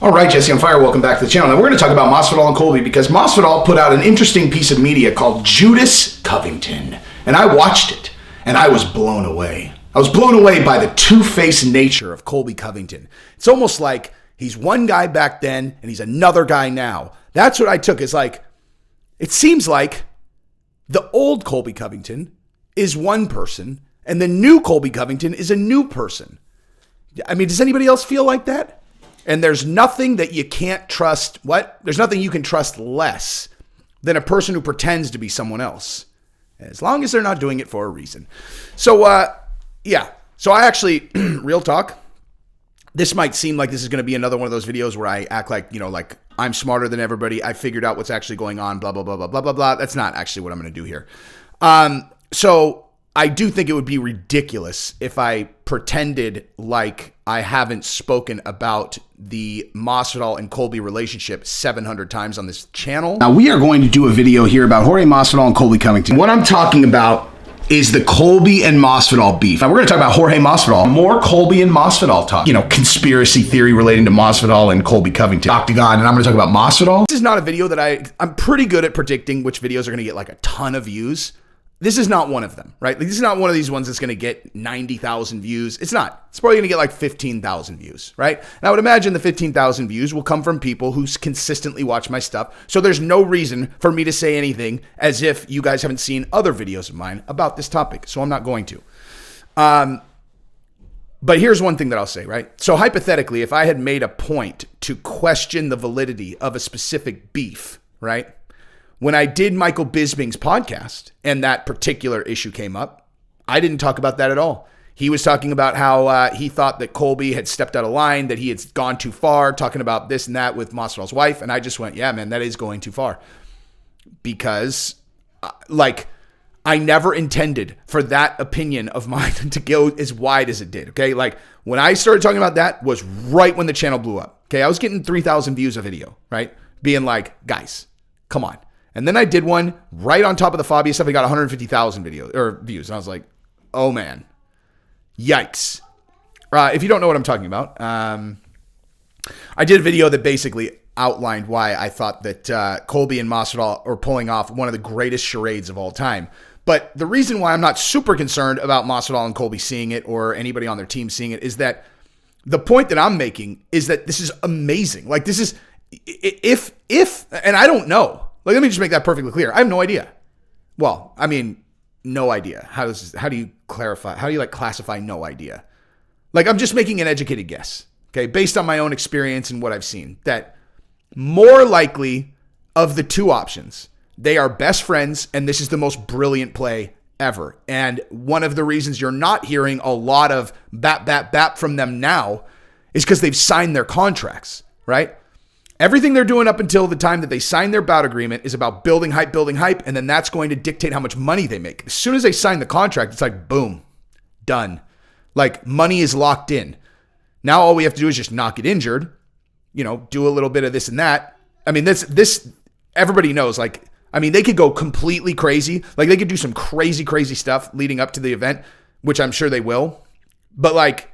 All right, Jesse on Fire, welcome back to the channel. Now we're going to talk about Masvidal and Colby because Masvidal put out an interesting piece of media called Judas Covington. And I watched it, and I was blown away. I was blown away by the two-faced nature of Colby Covington. It's almost like he's one guy back then, and he's another guy now. That's what I took. It's like, it seems like the old Colby Covington is one person, and the new Colby Covington is a new person. I mean, does anybody else feel like that? And there's nothing that you can't trust. What? There's nothing you can trust less than a person who pretends to be someone else, as long as they're not doing it for a reason. So, yeah. So I actually, real talk, this might seem like this is going to be another one of those videos where I act like, like I'm smarter than everybody. I figured out what's actually going on, blah, blah, blah, blah, blah, blah, blah. That's not actually what I'm going to do here. So I do think it would be ridiculous if I pretended like I haven't spoken about the Masvidal and Colby relationship 700 times on this channel. Now we are going to do a video here about Jorge Masvidal and Colby Covington. What I'm talking about is the Colby and Masvidal beef. Now we're going to talk about Jorge Masvidal, more Colby and Masvidal talk. Conspiracy theory relating to Masvidal and Colby Covington. Octagon, and I'm going to talk about Masvidal. This is not a video that I'm pretty good at predicting which videos are going to get like a ton of views. This is not one of them, right? Like, this is not one of these ones that's going to get 90,000 views. It's not. It's probably going to get like 15,000 views, right? And I would imagine the 15,000 views will come from people who consistently watch my stuff. So there's no reason for me to say anything as if you guys haven't seen other videos of mine about this topic. So I'm not going to. But here's one thing that I'll say, right? So hypothetically, if I had made a point to question the validity of a specific beef, right? When I did Michael Bisping's podcast and that particular issue came up, I didn't talk about that at all. He was talking about how he thought that Colby had stepped out of line, that he had gone too far, talking about this and that with Masvidal's wife. And I just went, yeah, man, that is going too far. Because, I never intended for that opinion of mine to go as wide as it did, okay? Like, when I started talking about that was right when the channel blew up, okay? I was getting 3,000 views a video, right? Being like, guys, come on. And then I did one right on top of the Fabia stuff. I got 150,000 views. And I was like, oh man, yikes. If you don't know what I'm talking about, I did a video that basically outlined why I thought that Colby and Masvidal are pulling off one of the greatest charades of all time. But the reason why I'm not super concerned about Masvidal and Colby seeing it or anybody on their team seeing it is that the point that I'm making is that this is amazing. Like, this is, if, and I don't know. Like, let me just make that perfectly clear. I have no idea. Well, I mean, no idea. How do you clarify? How do you classify no idea? Like, I'm just making an educated guess, okay, based on my own experience and what I've seen, that more likely of the two options, they are best friends, and this is the most brilliant play ever. And one of the reasons you're not hearing a lot of bap from them now is because they've signed their contracts, right? Everything they're doing up until the time that they sign their bout agreement is about building hype, and then that's going to dictate how much money they make. As soon as they sign the contract, it's like, boom, done. Like, money is locked in. Now all we have to do is just not get injured, do a little bit of this and that. I mean, this everybody knows, they could go completely crazy. Like, they could do some crazy stuff leading up to the event, which I'm sure they will. But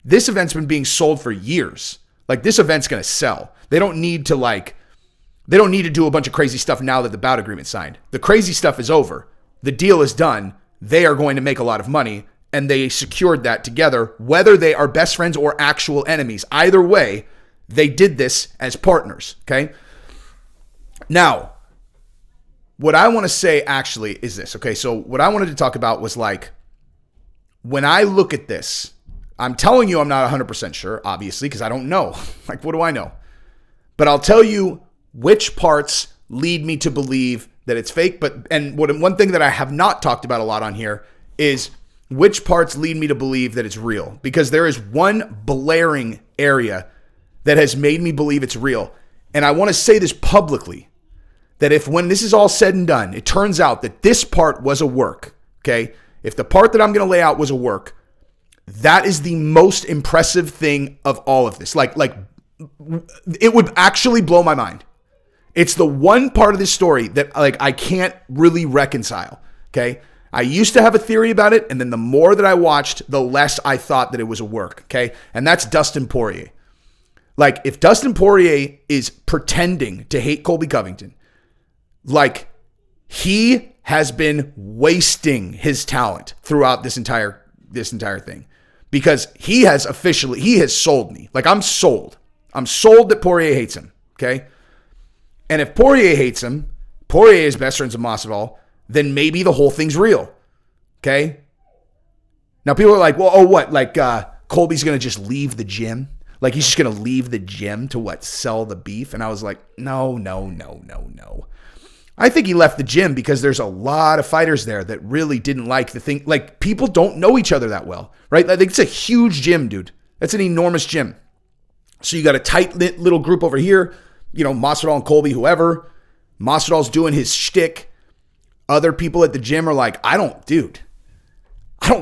this event's been being sold for years. Like, this event's going to sell. They don't need to do a bunch of crazy stuff now that the bout agreement's signed. The crazy stuff is over. The deal is done. They are going to make a lot of money, and they secured that together, whether they are best friends or actual enemies. Either way, they did this as partners, okay? Now, what I want to say actually is this, okay? So what I wanted to talk about was when I look at this, I'm telling you I'm not 100% sure, obviously, because I don't know. What do I know? But I'll tell you which parts lead me to believe that it's fake. One thing that I have not talked about a lot on here is which parts lead me to believe that it's real. Because there is one blaring area that has made me believe it's real. And I want to say this publicly, that when this is all said and done, it turns out that this part was a work, okay? If the part that I'm going to lay out was a work, that is the most impressive thing of all of this. It would actually blow my mind. It's the one part of this story that I can't really reconcile, okay? I used to have a theory about it, and then the more that I watched, the less I thought that it was a work, okay? And that's Dustin Poirier. Like, if Dustin Poirier is pretending to hate Colby Covington, like, he has been wasting his talent throughout this entire thing, because he has sold me. Like, I'm sold. I'm sold that Poirier hates him. Okay. And if Poirier hates him, Poirier is best friends with Masvidal, then maybe the whole thing's real. Okay. Now people are like, well, oh, what? Like, Colby's going to just leave the gym? Like, he's just going to leave the gym to what? Sell the beef? And I was like, no. I think he left the gym because there's a lot of fighters there that really didn't like the thing. Like, people don't know each other that well, right? Like, it's a huge gym, dude. That's an enormous gym. So you got a tight-knit little group over here, you know, Masvidal and Colby, whoever. Masvidal's doing his shtick. Other people at the gym are like, I don't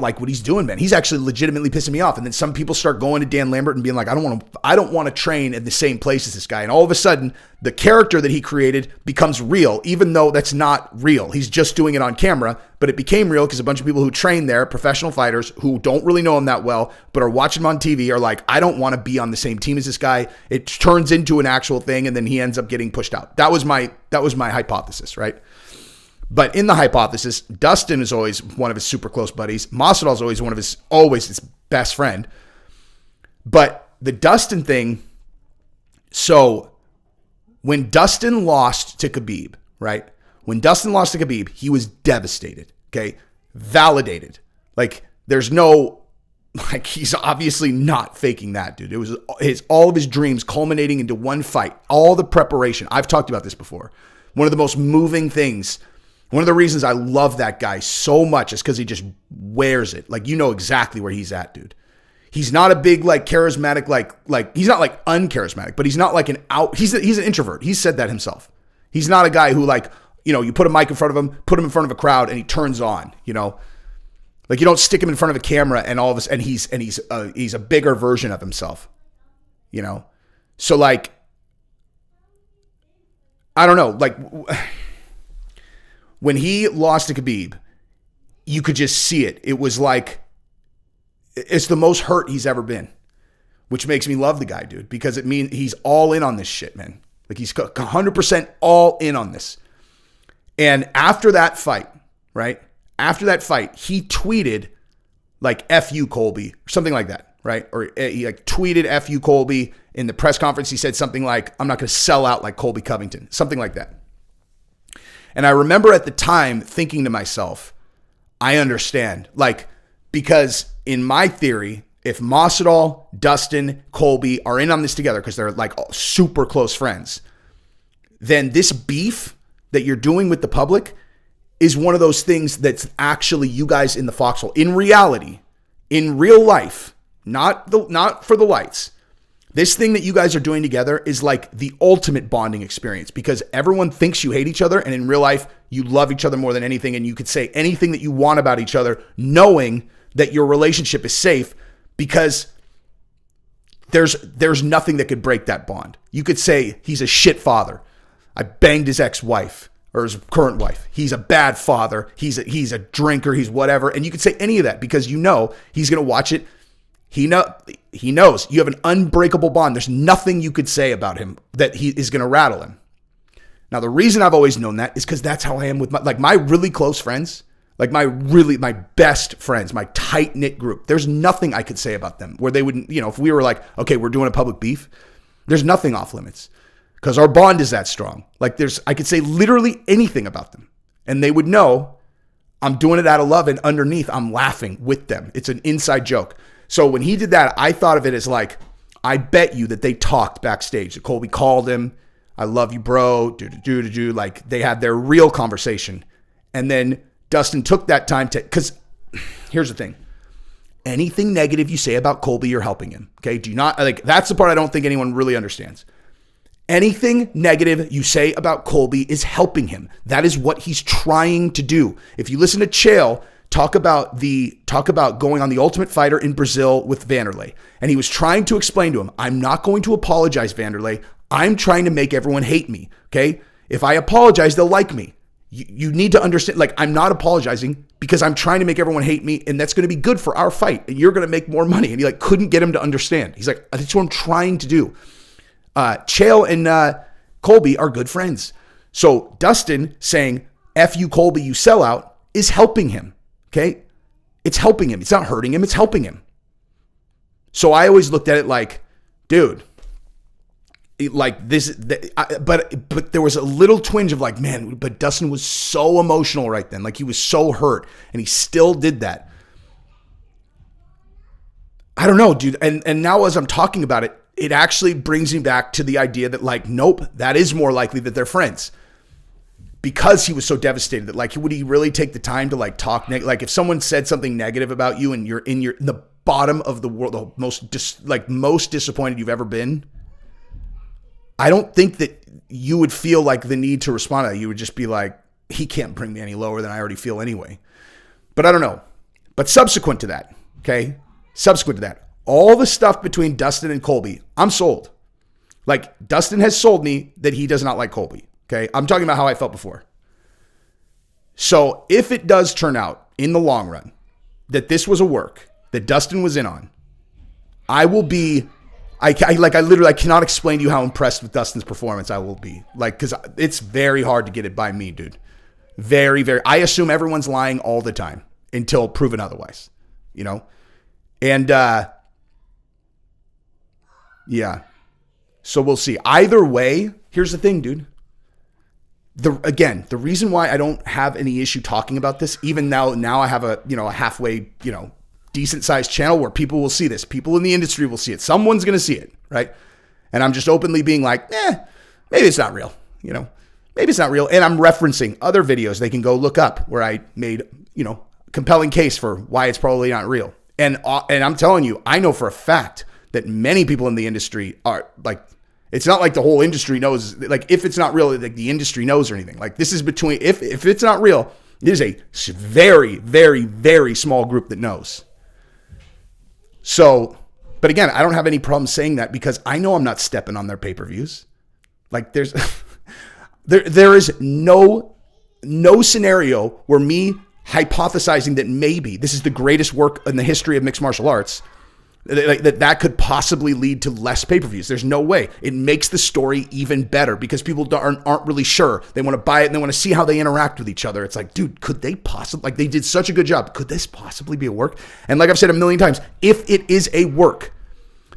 like what he's doing, man. He's actually legitimately pissing me off. And then some people start going to Dan Lambert and being like, I don't want to train in the same place as this guy. And all of a sudden, the character that he created becomes real, even though that's not real. He's just doing it on camera, but it became real because a bunch of people who train there, professional fighters who don't really know him that well, but are watching him on TV, are like, I don't want to be on the same team as this guy. It turns into an actual thing, and then he ends up getting pushed out. That was my hypothesis, right? But in the hypothesis, Dustin is always one of his super close buddies. Masvidal is always his best friend. But the Dustin thing, so when Dustin lost to Khabib, right? When Dustin lost to Khabib, he was devastated, okay? Validated. Like, there's no, like, he's obviously not faking that, dude. It was all of his dreams culminating into one fight. All the preparation. I've talked about this before. One of the most moving things. One of the reasons I love that guy so much is because he just wears it. Like, you know exactly where he's at, dude. He's not a big, like, charismatic, like he's not like uncharismatic, but he's not like he's an introvert. He said that himself. He's not a guy who, like, you know, you put a mic in front of him, put him in front of a crowd, and he turns on, you know. Like, you don't stick him in front of a camera and all of this, and he's a bigger version of himself, you know. So, like, I don't know, like, when he lost to Khabib, you could just see it. It was like, it's the most hurt he's ever been, which makes me love the guy, dude, because it means he's all in on this shit, man. Like, he's 100% all in on this. And after that fight, right? After that fight, he tweeted, like, F you, Colby, or something like that, right? Or he, like, tweeted F you, Colby. In the press conference, he said something like, I'm not going to sell out like Colby Covington, something like that. And I remember at the time thinking to myself, I understand. Like, because in my theory, if Masvidal, Dustin, Colby are in on this together because they're, like, super close friends, then this beef that you're doing with the public is one of those things that's actually you guys in the foxhole. In reality, in real life, not for the lights. This thing that you guys are doing together is like the ultimate bonding experience, because everyone thinks you hate each other, and in real life, you love each other more than anything, and you could say anything that you want about each other, knowing that your relationship is safe, because there's nothing that could break that bond. You could say he's a shit father. I banged his ex-wife or his current wife. He's a bad father. He's a drinker. He's whatever. And you could say any of that because you know he's going to watch it. He knows you have an unbreakable bond. There's nothing you could say about him that he is going to rattle him. Now, the reason I've always known that is because that's how I am with my really close friends, like my best friends, my tight knit group. There's nothing I could say about them where they wouldn't, you know, if we were like, okay, we're doing a public beef, there's nothing off limits because our bond is that strong. Like, I could say literally anything about them and they would know I'm doing it out of love, and underneath I'm laughing with them. It's an inside joke. So when he did that, I thought of it as like, I bet you that they talked backstage. That Colby called him, I love you, bro, like they had their real conversation. And then Dustin took that time because here's the thing. Anything negative you say about Colby, you're helping him. Okay. Do not, like, that's the part I don't think anyone really understands. Anything negative you say about Colby is helping him. That is what he's trying to do. If you listen to Chael talk about going on The Ultimate Fighter in Brazil with Vanderlei, and he was trying to explain to him, I'm not going to apologize, Vanderlei. I'm trying to make everyone hate me. Okay. If I apologize, they'll like me. You need to understand, like, I'm not apologizing because I'm trying to make everyone hate me, and that's going to be good for our fight, and you're going to make more money. And he, like, couldn't get him to understand. He's like, that's what I'm trying to do. Chael and Colby are good friends. So Dustin saying, F you, Colby, you sellout, is helping him. Okay? It's helping him. It's not hurting him. It's helping him. So I always looked at it like, dude, like this, but there was a little twinge of like, man, but Dustin was so emotional right then. Like he was so hurt and he still did that. I don't know, dude. And now as I'm talking about it, it actually brings me back to the idea that like, nope, that is more likely that they're friends. Because he was so devastated that like, would he really take the time to like talk? Like if someone said something negative about you and you're in the bottom of the world, the most disappointed you've ever been, I don't think that you would feel like the need to respond to that. You would just be like, he can't bring me any lower than I already feel anyway. But I don't know. But subsequent to that, all the stuff between Dustin and Colby, I'm sold. Like Dustin has sold me that he does not like Colby. Okay, I'm talking about how I felt before. So if it does turn out in the long run that this was a work that Dustin was in on, I will be, I cannot explain to you how impressed with Dustin's performance I will be. Like, because it's very hard to get it by me, dude. Very, very. I assume everyone's lying all the time until proven otherwise, you know? And, yeah. So we'll see. Either way, here's the thing, dude. The reason why I don't have any issue talking about this, even now I have a halfway, decent sized channel where people will see this. People in the industry will see it. Someone's going to see it, right? And I'm just openly being like, maybe it's not real, maybe it's not real. And I'm referencing other videos they can go look up where I made, compelling case for why it's probably not real. And I'm telling you, I know for a fact that many people in the industry are like, it's not like the whole industry knows, like if it's not real, like the industry knows or anything. Like this is between, if it's not real, there's a very, very, very small group that knows. So, but again, I don't have any problem saying that because I know I'm not stepping on their pay-per-views. Like there's, there is no scenario where me hypothesizing that maybe this is the greatest work in the history of mixed martial arts, that could possibly lead to less pay-per-views. There's no way. It makes the story even better because people aren't really sure. They want to buy it and they want to see how they interact with each other. It's like, dude, could they possibly, like they did such a good job. Could this possibly be a work? And like I've said a million times, if it is a work,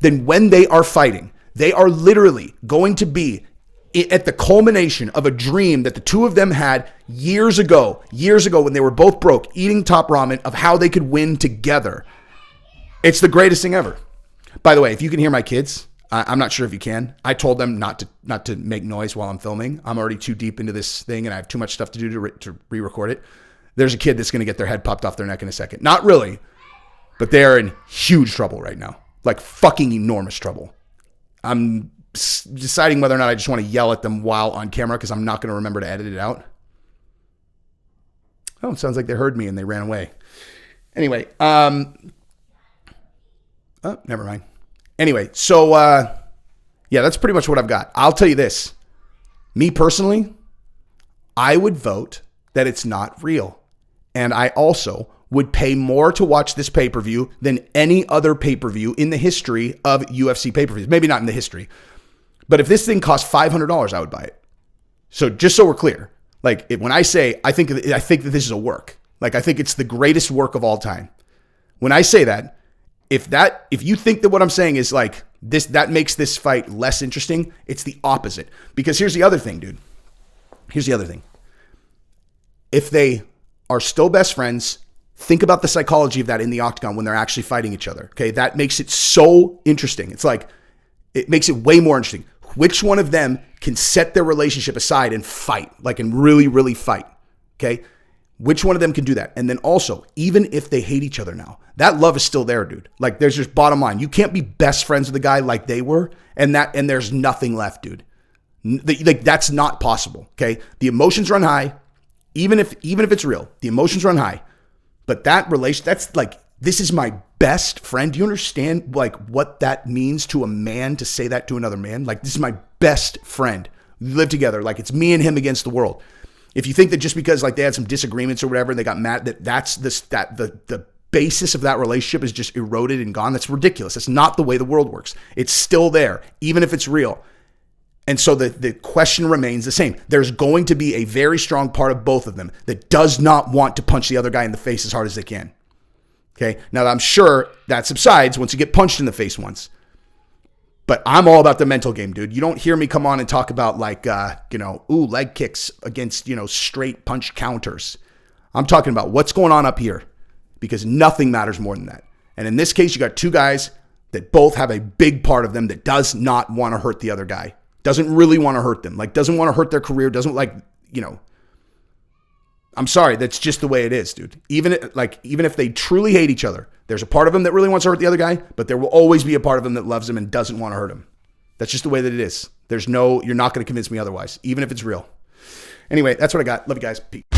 then when they are fighting, they are literally going to be at the culmination of a dream that the two of them had years ago when they were both broke, eating Top Ramen, of how they could win together. It's the greatest thing ever. By the way, if you can hear my kids, I'm not sure if you can. I told them not to make noise while I'm filming. I'm already too deep into this thing and I have too much stuff to do to re-record it. There's a kid that's going to get their head popped off their neck in a second. Not really, but they're in huge trouble right now. Like fucking enormous trouble. I'm deciding whether or not I just want to yell at them while on camera because I'm not going to remember to edit it out. Oh, it sounds like they heard me and they ran away. Anyway, oh, never mind. Anyway, so, yeah, that's pretty much what I've got. I'll tell you this. Me personally, I would vote that it's not real. And I also would pay more to watch this pay-per-view than any other pay-per-view in the history of UFC pay-per-views. Maybe not in the history. But if this thing cost $500, I would buy it. So just so we're clear, like when I say I think that this is a work, like I think it's the greatest work of all time. When I say that, if you think that what I'm saying is like this, that makes this fight less interesting, it's the opposite. Because here's the other thing, dude. Here's the other thing. If they are still best friends, think about the psychology of that in the octagon when they're actually fighting each other. Okay, that makes it so interesting. It's like, it makes it way more interesting. Which one of them can set their relationship aside and fight, like and really, really fight? Okay. Which one of them can do that? And then also, even if they hate each other now, that love is still there, dude. Like there's just bottom line. You can't be best friends with a guy like they were and there's nothing left, dude. Like that's not possible. Okay. The emotions run high. Even if it's real, the emotions run high. But that relation, that's like, this is my best friend. Do you understand like what that means to a man to say that to another man? Like this is my best friend. We live together. Like it's me and him against the world. If you think that just because like they had some disagreements or whatever, and they got mad, the basis of that relationship is just eroded and gone, that's ridiculous. That's not the way the world works. It's still there, even if it's real. And so the question remains the same. There's going to be a very strong part of both of them that does not want to punch the other guy in the face as hard as they can. Okay. Now, I'm sure that subsides once you get punched in the face once. But I'm all about the mental game, dude. You don't hear me come on and talk about like, leg kicks against, straight punch counters. I'm talking about what's going on up here because nothing matters more than that. And in this case, you got two guys that both have a big part of them that does not want to hurt the other guy. Doesn't really want to hurt them. Like, doesn't want to hurt their career. Doesn't I'm sorry. That's just the way it is, dude. Even if they truly hate each other, there's a part of them that really wants to hurt the other guy, but there will always be a part of them that loves him and doesn't want to hurt him. That's just the way that it is. You're not going to convince me otherwise, even if it's real. Anyway, that's what I got. Love you guys. Peace.